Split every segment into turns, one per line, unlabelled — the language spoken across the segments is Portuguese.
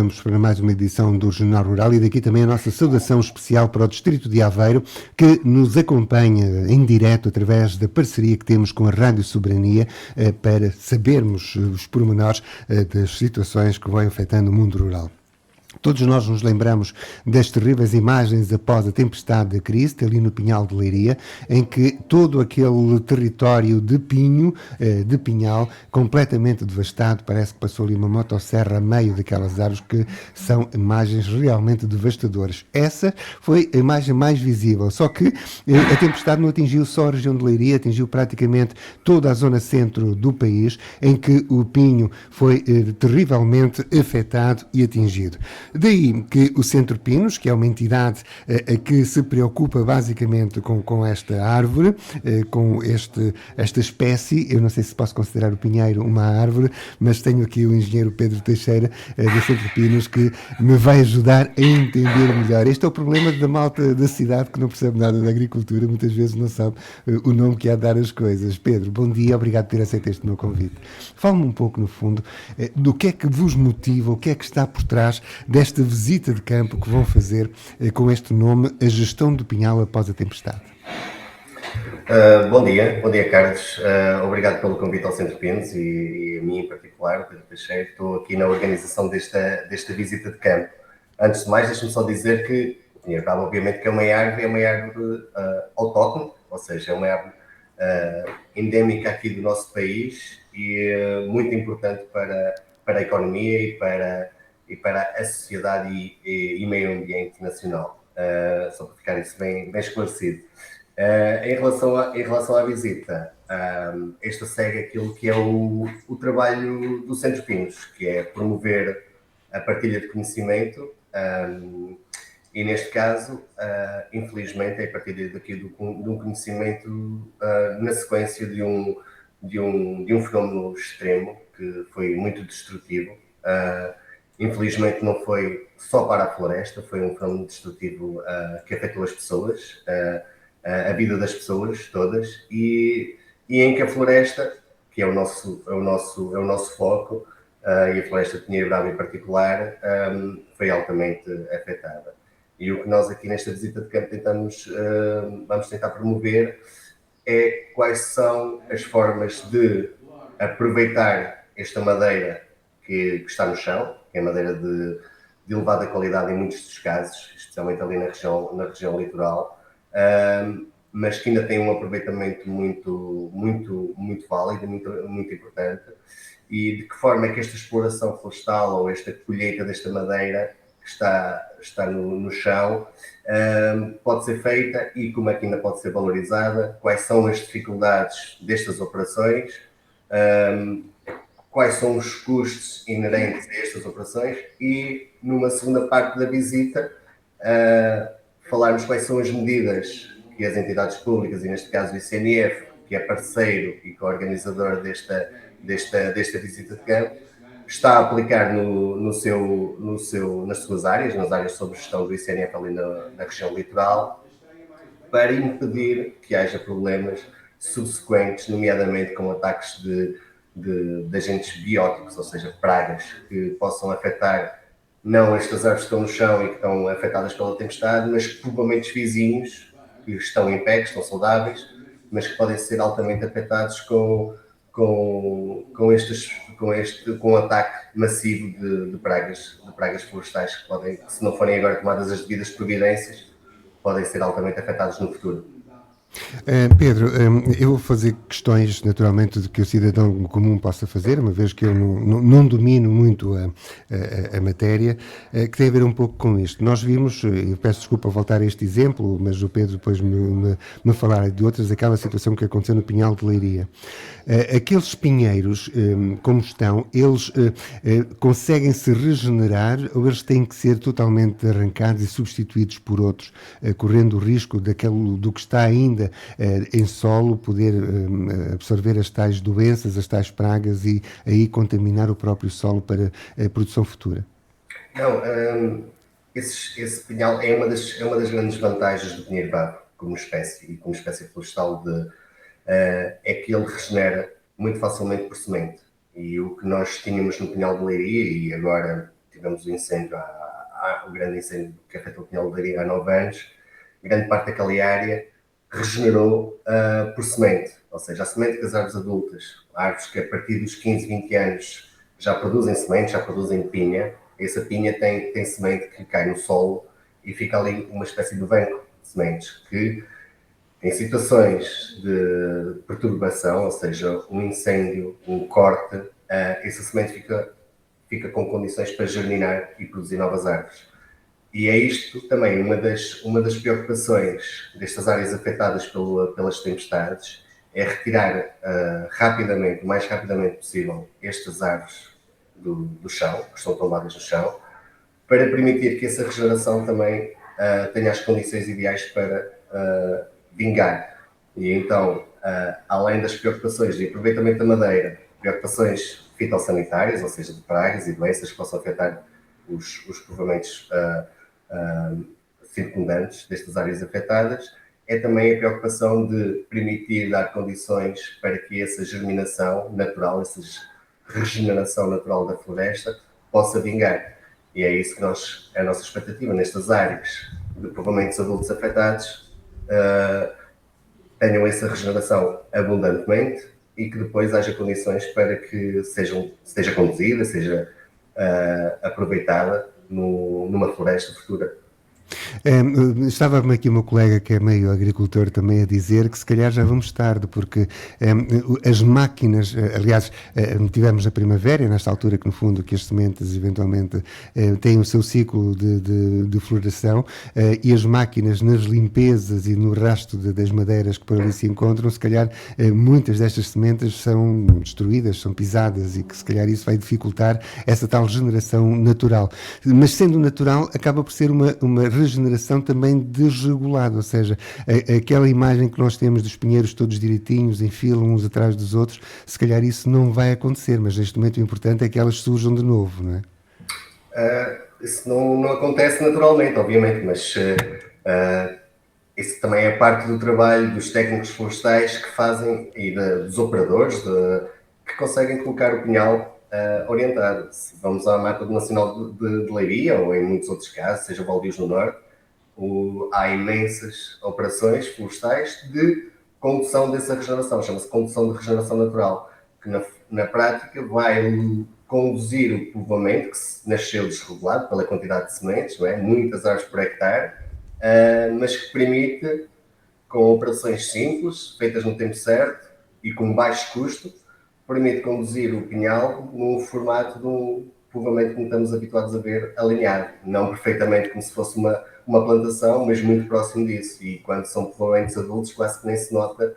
vamos para mais uma edição do Jornal Rural e daqui também a nossa saudação especial para o Distrito de Aveiro, que nos acompanha em direto através da parceria que temos com a Rádio Soberania para sabermos os pormenores das situações que vão afetando o mundo rural. Todos nós nos lembramos das terríveis imagens após a tempestade de Cristo, ali no Pinhal de Leiria, em que todo aquele território de pinhal, completamente devastado, parece que passou ali uma motosserra a meio daquelas árvores, que são imagens realmente devastadoras. Essa foi a imagem mais visível, só que a tempestade não atingiu só a região de Leiria, atingiu praticamente toda a zona centro do país, em que o pinho foi terrivelmente afetado e atingido. Daí que o Centro Pinos, que é uma entidade que se preocupa basicamente com esta árvore, com esta espécie, eu não sei se posso considerar o pinheiro uma árvore, mas tenho aqui o engenheiro Pedro Teixeira do Centro Pinos que me vai ajudar a entender melhor. Este é o problema da malta da cidade que não percebe nada da agricultura, muitas vezes não sabe o nome que há de dar as coisas. Pedro, bom dia, obrigado por ter aceito este meu convite. Fala-me um pouco, no fundo, do que é que vos motiva, o que é que está por trás desta visita de campo que vão fazer com este nome, a gestão do Pinhal após a tempestade.
Bom dia Carlos, obrigado pelo convite ao Centro Pinos e a mim em particular, Pedro Teixeira. Estou aqui na organização desta visita de campo. Antes de mais, deixe-me só dizer que o Pinheiro Bravo, obviamente, que é uma árvore autóctone, ou seja, é uma árvore endémica aqui do nosso país e muito importante para a economia e para a sociedade e meio ambiente nacional. Só para ficar isso bem esclarecido. Em relação à visita, esta segue aquilo que é o trabalho do Centro Pinos, que é promover a partilha de conhecimento e, neste caso, infelizmente, é a partilha de um conhecimento na sequência de um fenómeno extremo que foi muito destrutivo. Infelizmente não foi só para a floresta, foi um fenómeno destrutivo que afetou as pessoas, a vida das pessoas todas, e em que a floresta, que é o nosso foco, e a floresta de Pinheiro Bravo em particular, foi altamente afetada. E o que nós aqui nesta visita de campo vamos tentar promover é quais são as formas de aproveitar esta madeira que está no chão, que é madeira de elevada qualidade em muitos dos casos, especialmente ali na região litoral, mas que ainda tem um aproveitamento muito válido e muito importante. E de que forma é que esta exploração florestal ou esta colheita desta madeira que está no chão pode ser feita e como é que ainda pode ser valorizada, quais são as dificuldades destas operações, quais são os custos inerentes a estas operações e, numa segunda parte da visita, falarmos quais são as medidas que as entidades públicas, e neste caso o ICNF, que é parceiro e co-organizador desta visita de campo, está a aplicar nas suas áreas, nas áreas sob gestão do ICNF ali na região litoral, para impedir que haja problemas subsequentes, nomeadamente com ataques de agentes bióticos, ou seja, pragas, que possam afetar não estas árvores que estão no chão e que estão afetadas pela tempestade, mas povoamentos vizinhos que estão em pé, que estão saudáveis, mas que podem ser altamente afetados com o ataque massivo de pragas florestais que se não forem agora tomadas as devidas providências, podem ser altamente afetados no futuro.
Pedro, eu vou fazer questões naturalmente de que o cidadão comum possa fazer, uma vez que eu não domino muito a matéria, que tem a ver um pouco com isto. Nós vimos, eu peço desculpa voltar a este exemplo, mas o Pedro depois me falar de outras, aquela situação que aconteceu no Pinhal de Leiria. Aqueles pinheiros, como estão, eles conseguem se regenerar ou eles têm que ser totalmente arrancados e substituídos por outros, correndo o risco do que está ainda em solo poder absorver as tais doenças, as tais pragas e aí contaminar o próprio solo para a produção futura?
Não, esse pinhal é uma das grandes vantagens do pinheiro bravo como espécie florestal é que ele regenera muito facilmente por semente. E o que nós tínhamos no Pinhal de Leiria, e agora tivemos o incêndio, o grande incêndio que afetou o Pinhal de Leiria há 9 anos, grande parte daquela área regenerou por semente, ou seja, a semente das árvores adultas, árvores que a partir dos 15, 20 anos já produzem semente, já produzem pinha, essa pinha tem semente que cai no solo e fica ali uma espécie de banco de sementes que, em situações de perturbação, ou seja, um incêndio, um corte, essa semente fica com condições para germinar e produzir novas árvores. E é isto também uma das preocupações destas áreas afetadas pelas tempestades, é retirar rapidamente, o mais rapidamente possível, estas árvores do chão, que estão tombadas no chão, para permitir que essa regeneração também tenha as condições ideais para vingar. E então, além das preocupações de aproveitamento da madeira, preocupações fitossanitárias, ou seja, de pragas e doenças que possam afetar os povoamentos circundantes destas áreas afetadas, é também a preocupação de permitir dar condições para que essa germinação natural, essa regeneração natural da floresta possa vingar. E é isso que a nossa expectativa nestas áreas de povoamentos adultos afetados, tenham essa regeneração abundantemente e que depois haja condições para que seja conduzida, seja aproveitada numa floresta futura.
Estava-me aqui uma colega que é meio agricultor também a dizer que se calhar já vamos tarde, porque as máquinas, aliás, tivemos a primavera, nesta altura que no fundo que as sementes eventualmente têm o seu ciclo de floração, e as máquinas nas limpezas e no rasto das madeiras que por ali se encontram, se calhar muitas destas sementes são destruídas, são pisadas, e que se calhar isso vai dificultar essa tal regeneração natural. Mas sendo natural, acaba por ser uma regeneração também desregulada, ou seja, aquela imagem que nós temos dos pinheiros todos direitinhos, em fila, uns atrás dos outros, se calhar isso não vai acontecer, mas neste momento o importante é que elas surjam de novo, não é?
Isso não acontece naturalmente, obviamente, mas isso também é parte do trabalho dos técnicos florestais que fazem e dos operadores que conseguem colocar o pinhal orientado. Se vamos à Mata Nacional de Leiria, ou em muitos outros casos, seja Valdios no Norte, há imensas operações florestais de condução dessa regeneração, chama-se condução de regeneração natural, que na prática vai conduzir o povoamento, que nasceu desregulado pela quantidade de sementes, não é? Muitas árvores por hectare, mas que permite, com operações simples, feitas no tempo certo e com baixo custo, permite conduzir o pinhal num formato de um povoamento que estamos habituados a ver alinhado, não perfeitamente como se fosse uma plantação, mas muito próximo disso. E quando são povoamentos adultos, quase que nem se nota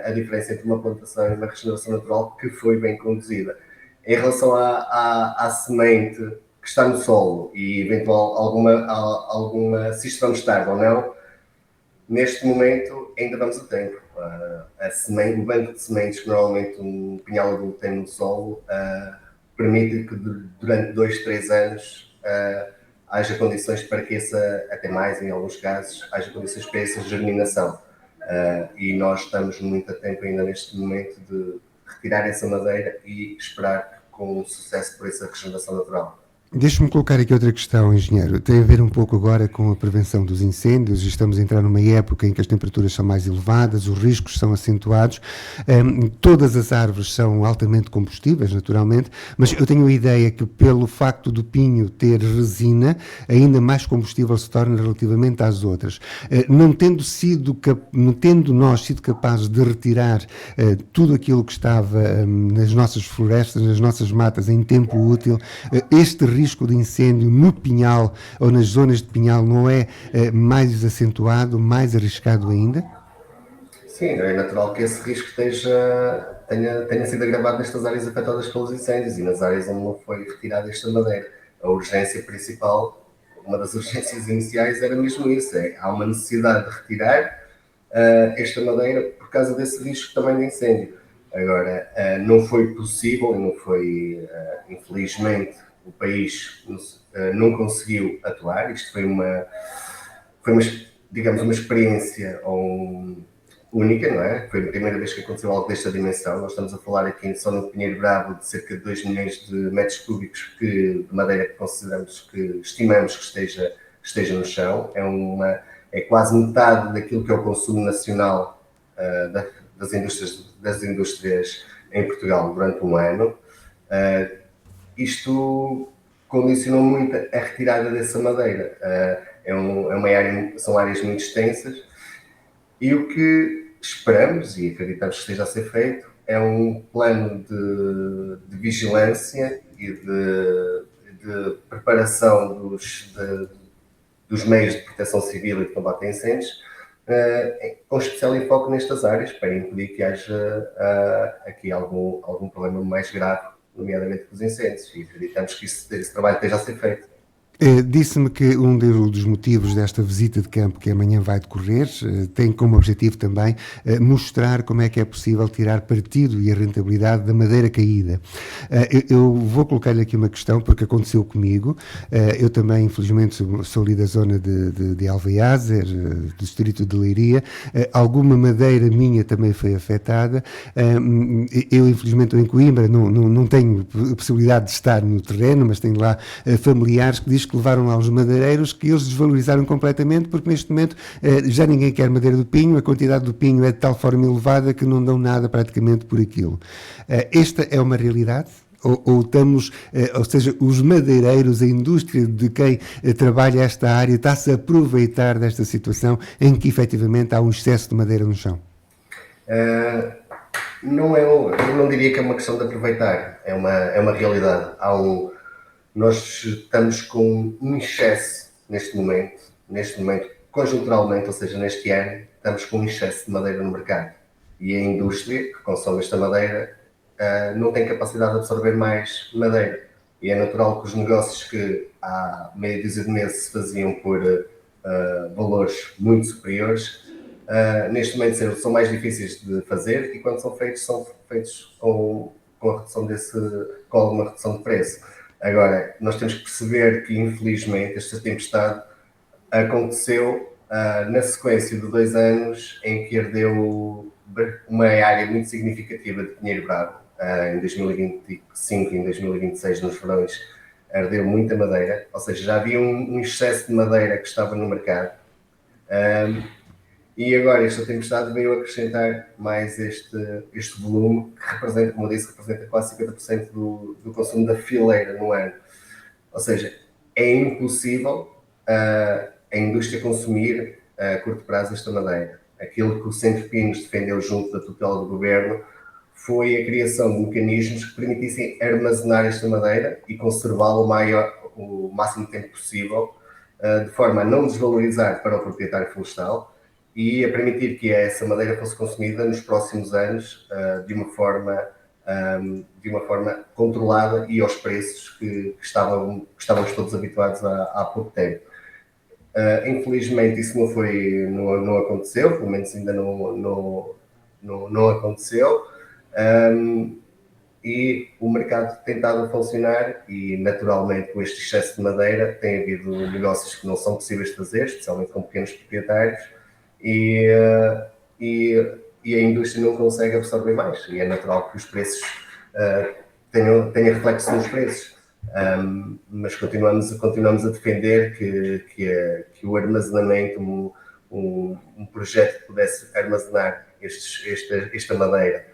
a diferença entre uma plantação e uma regeneração natural que foi bem conduzida. Em relação à semente que está no solo e eventual alguma se estamos tarde ou não, neste momento ainda vamos a tempo. O banco de sementes que normalmente um pinhal adulto tem no solo permite que durante 2, 3 anos haja condições para que até mais em alguns casos, haja condições para essa germinação. E nós estamos muito a tempo ainda neste momento de retirar essa madeira e esperar com sucesso por essa regeneração natural.
Deixe-me colocar aqui outra questão, engenheiro. Tem a ver um pouco agora com a prevenção dos incêndios. Estamos a entrar numa época em que as temperaturas são mais elevadas, os riscos são acentuados. Todas as árvores são altamente combustíveis, naturalmente, mas eu tenho a ideia que pelo facto do pinho ter resina, ainda mais combustível se torna relativamente às outras. Não tendo nós sido capazes de retirar tudo aquilo que estava nas nossas florestas, nas nossas matas em tempo útil, este risco de incêndio no pinhal ou nas zonas de pinhal não é mais acentuado, mais arriscado ainda?
Sim, é natural que esse risco tenha sido agravado nestas áreas afetadas pelos incêndios e nas áreas onde não foi retirada esta madeira. A urgência principal, uma das urgências iniciais era mesmo isso, há uma necessidade de retirar esta madeira por causa desse risco também de incêndio. Agora, não foi possível e não foi, infelizmente, o país não conseguiu atuar. Isto foi digamos, uma experiência ou única, não é? Foi a primeira vez que aconteceu algo desta dimensão. Nós estamos a falar aqui só no Pinheiro Bravo de cerca de 2 milhões de metros cúbicos de madeira que estimamos que esteja no chão. É quase metade daquilo que é o consumo nacional das indústrias em Portugal durante um ano. Isto condicionou muito a retirada dessa madeira. São áreas muito extensas e o que esperamos e acreditamos que esteja a ser feito é um plano de vigilância e de preparação dos meios de proteção civil e de combate a incêndios, com especial enfoque nestas áreas, para impedir que haja aqui algum problema mais grave, nomeadamente com os incêndios, e acreditamos que esse trabalho esteja a ser feito.
Disse-me que um dos motivos desta visita de campo que amanhã vai decorrer tem como objetivo também mostrar como é que é possível tirar partido e a rentabilidade da madeira caída. Eu vou colocar-lhe aqui uma questão, porque aconteceu comigo. Eu também, infelizmente, sou ali da zona de Alveiazer, do distrito de Leiria. Alguma madeira minha também foi afetada. Eu, infelizmente, em Coimbra, não tenho a possibilidade de estar no terreno, mas tenho lá familiares que dizem que levaram lá os madeireiros, que eles desvalorizaram completamente, porque neste momento já ninguém quer madeira do pinho, a quantidade do pinho é de tal forma elevada que não dão nada praticamente por aquilo. Esta é uma realidade? Ou seja, os madeireiros, a indústria de quem trabalha esta área está-se a aproveitar desta situação em que efetivamente há um excesso de madeira no chão?
Eu não diria que é uma questão de aproveitar, é uma realidade. Nós estamos com um excesso neste momento, conjunturalmente, ou seja, neste ano, estamos com um excesso de madeira no mercado. E a indústria que consome esta madeira não tem capacidade de absorver mais madeira. E é natural que os negócios que há meia dúzia de meses se faziam por valores muito superiores, neste momento são mais difíceis de fazer, e quando são feitos com alguma redução de preço. Agora, nós temos que perceber que, infelizmente, esta tempestade aconteceu na sequência de 2 anos em que ardeu uma área muito significativa de Pinheiro Bravo. Em 2025 e em 2026, nos verões, ardeu muita madeira, ou seja, já havia um excesso de madeira que estava no mercado. E agora esta tempestade veio acrescentar mais este volume, que representa, como eu disse, representa quase 50% do consumo da fileira no ano. Ou seja, é impossível a indústria consumir a curto prazo esta madeira. Aquilo que o Centro Pinos defendeu junto da tutela do governo foi a criação de mecanismos que permitissem armazenar esta madeira e conservá-la o máximo tempo possível, de forma a não desvalorizar para o proprietário florestal e a permitir que essa madeira fosse consumida nos próximos anos de uma forma controlada e aos preços que estávamos todos habituados há pouco tempo. Infelizmente isso não aconteceu, pelo menos ainda não aconteceu, e o mercado tem estado a funcionar e, naturalmente, com este excesso de madeira tem havido negócios que não são possíveis de fazer, especialmente com pequenos proprietários, e a indústria não consegue absorver mais, e é natural que os preços tenham reflexo nos preços. Mas continuamos a defender que o armazenamento, um projeto que pudesse armazenar esta madeira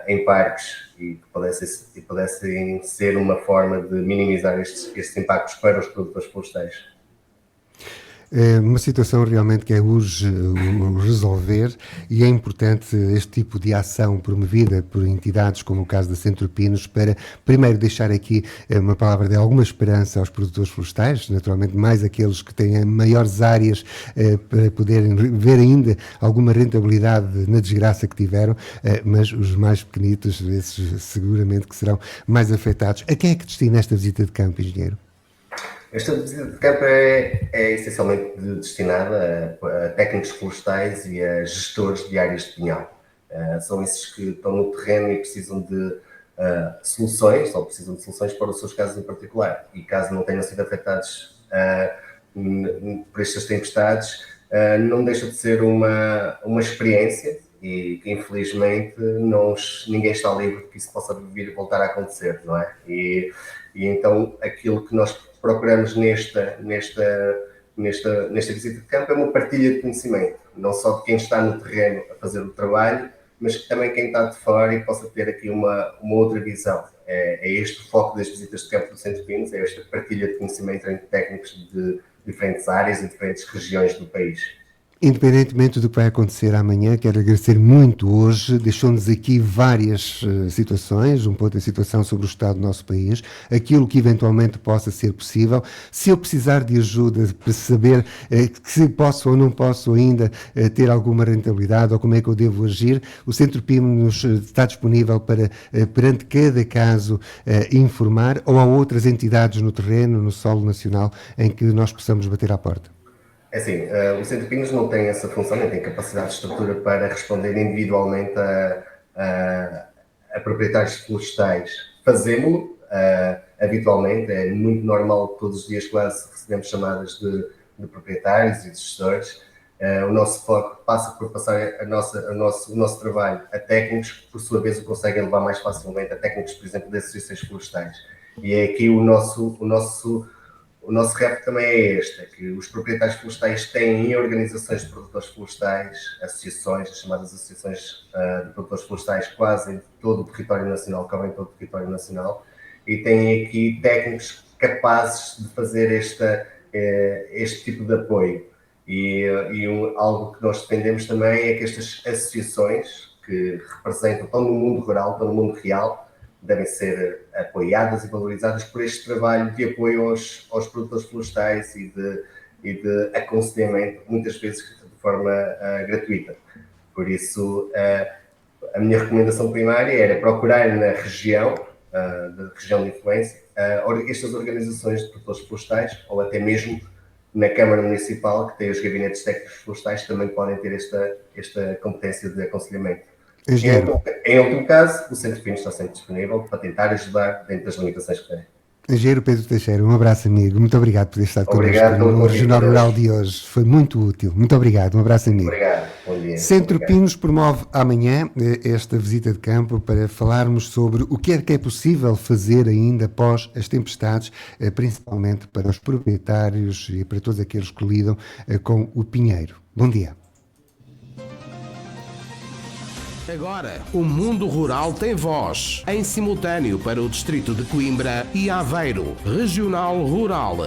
em parques e que pudessem ser uma forma de minimizar estes impactos para os produtores florestais.
É uma situação realmente que é urge resolver, e é importante este tipo de ação promovida por entidades como o caso da Centro Pinos, para primeiro deixar aqui uma palavra de alguma esperança aos produtores florestais, naturalmente mais aqueles que têm maiores áreas para poderem ver ainda alguma rentabilidade na desgraça que tiveram, mas os mais pequenitos, esses seguramente que serão mais afetados. A quem é que destina esta visita de campo, engenheiro?
Esta visita de campo é essencialmente destinada a técnicos florestais e a gestores de áreas de pinhal. São esses que estão no terreno e precisam de soluções para os seus casos em particular. E caso não tenham sido afetados por estas tempestades, não deixa de ser uma experiência e que infelizmente ninguém está livre de que isso possa vir a voltar a acontecer, não é? E então aquilo que nós procuramos nesta visita de campo é uma partilha de conhecimento, não só de quem está no terreno a fazer o trabalho, mas também quem está de fora e possa ter aqui uma outra visão. É este o foco das visitas de campo do Centro Pinos, é esta partilha de conhecimento entre técnicos de diferentes áreas e diferentes regiões do país.
Independentemente do que vai acontecer amanhã, quero agradecer muito hoje. Deixou-nos aqui várias situações, um ponto de situação sobre o estado do nosso país, aquilo que eventualmente possa ser possível. Se eu precisar de ajuda para saber se posso ou não posso ainda ter alguma rentabilidade ou como é que eu devo agir, o Centro Pinos está disponível para, perante cada caso, informar, ou há outras entidades no terreno, no solo nacional, em que nós possamos bater à porta?
É assim, o Centro Pinos não tem essa função, nem tem capacidade de estrutura para responder individualmente a proprietários florestais. Fazemos-lo habitualmente, é muito normal, todos os dias quase recebemos chamadas de proprietários e de gestores. O nosso foco passa por passar o nosso trabalho a técnicos que, por sua vez, o conseguem levar mais facilmente a técnicos, por exemplo, de associações florestais. E é aqui o nosso rap também é este, é que os proprietários florestais têm em organizações de produtores florestais, associações, as chamadas associações de produtores florestais, quase em todo o território nacional, cobrem todo o território nacional, e têm aqui técnicos capazes de fazer este tipo de apoio. Algo que nós defendemos também é que estas associações, que representam, estão no mundo rural, estão no mundo real, devem ser apoiadas e valorizadas por este trabalho de apoio aos produtores florestais e de aconselhamento, muitas vezes de forma gratuita. Por isso, a minha recomendação primária era procurar na região, da região de influência, estas organizações de produtores florestais, ou até mesmo na Câmara Municipal, que tem os gabinetes técnicos florestais, também podem ter esta competência de aconselhamento. Em último caso, o Centro Pinos está sempre disponível para tentar ajudar dentro das limitações que tem.
Engenheiro Pedro Teixeira, um abraço, amigo. Muito obrigado por ter estado connosco no Regional Rural de hoje. Foi muito útil. Muito obrigado. Um abraço, amigo.
Obrigado. Bom dia.
Centro Pinos promove amanhã esta visita de campo para falarmos sobre o que é possível fazer ainda após as tempestades, principalmente para os proprietários e para todos aqueles que lidam com o pinheiro. Bom dia.
Agora, o mundo rural tem voz, em simultâneo para o distrito de Coimbra e Aveiro. Regional Rural.